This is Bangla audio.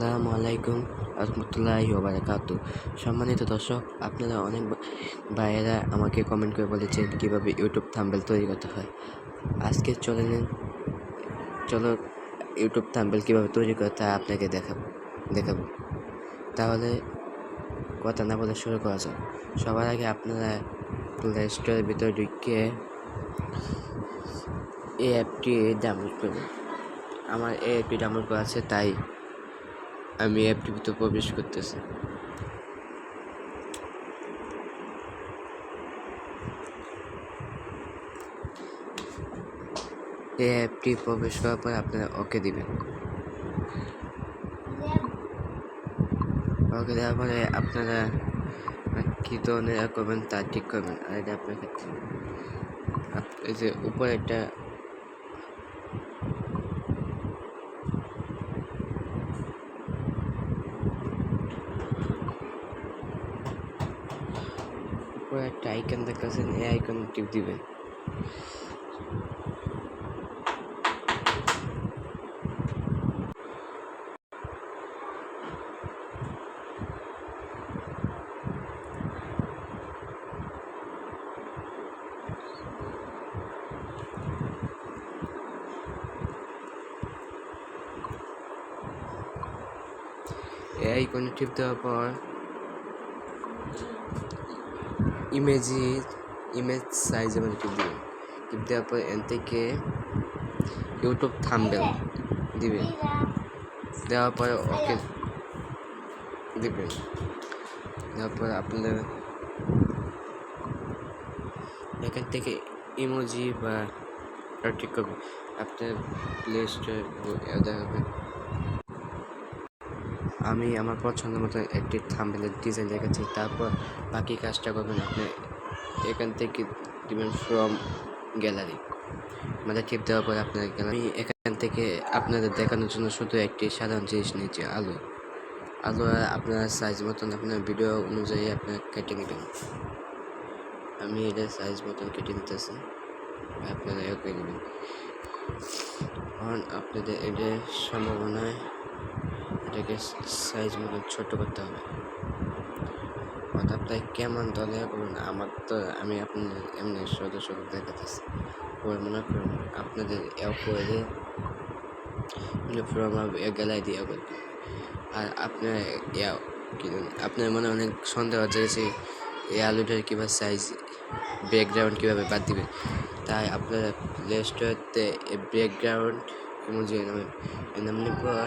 আসসালামু আলাইকুম রহমতুল্লাহি ওয়া বারাকাতুহু। সম্মানিত দর্শক, আপনারা অনেক ভাইয়েরা আমাকে কমেন্ট করে বলেছেন কীভাবে ইউটিউব থাম্বনেল তৈরি করতে হয়। আজকে চলো ইউটিউব থাম্বনেল কীভাবে তৈরি করে তা আপনাকে দেখাবো। তাহলে কথা না বলে শুরু করা যাক। সবার আগে আপনারা প্লে স্টোরের ভিতরে ঢুকে এই অ্যাপটি ডাউনলোড করবেন। আমার এই অ্যাপটি ডাউনলোড করা আছে, তাই আমি অ্যাপটির ভিতরে প্রবেশ করতেছি। এই অ্যাপটি প্রবেশ করার পর আপনারা ওকে দিবেন। ওকে দেওয়ার পরে আপনারা কী ধরনের করবেন তা ঠিক করবেন। আর এটা আপনার ক্ষেত্রে এই যে উপরে একটা আইকন দেখাচ্ছেন, এই আইকন টিপ দিবেন। এই আইকনে টিপ দেওয়ার পর ইমেজ সাইজ এবার টিপ দিবেন। টিপ দেওয়ার পর এন থেকে ইউটিউব থাম্বনেল দিবেন। দেওয়ার পরে ওকে দিবেন। দেওয়ার পর আপনাদের এখান থেকে ইমোজি বা ঠিক করবেন। আপনার প্লে স্টোরে দেখাবেন। আমি আমার পছন্দ মতো একটি থাম্বনেলের ডিজাইন রেখেছি। তারপর বাকি কাজটা করবেন। আপনি এখান থেকে দিবেন ফ্রম গ্যালারি, মানে টিপ দেওয়ার পর আপনার গ্যালারি। আমি এখান থেকে আপনাদের দেখানোর জন্য শুধু একটি সাধারণ জিনিস নিয়েছি, আলো। আপনার সাইজ মতন আপনার ভিডিও অনুযায়ী আপনার কেটে নেবেন। আমি এটা সাইজ মতন কেটে নিতেছি, আপনারা এও কেটে নেবেন। কারণ আপনাদের এটা সম্ভাবনায় এটাকে সাইজ মতন ছোট করতে হবে। আপনার কেমন দলে করুন, আমি আপনাদের এমনি সদস্য দেখাতেছি। পরে মনে করুন আপনাদের করে গেলায় দিয়ে করবেন। আর আপনার মনে অনেক সন্দেহ হচ্ছে যে এই আলুটার কীভাবে সাইজ, ব্যাকগ্রাউন্ড কীভাবে বাদ দিবেন। তাই আপনারা প্লে স্টোরতে ব্যাকগ্রাউন্ড ইমোজি নামের পর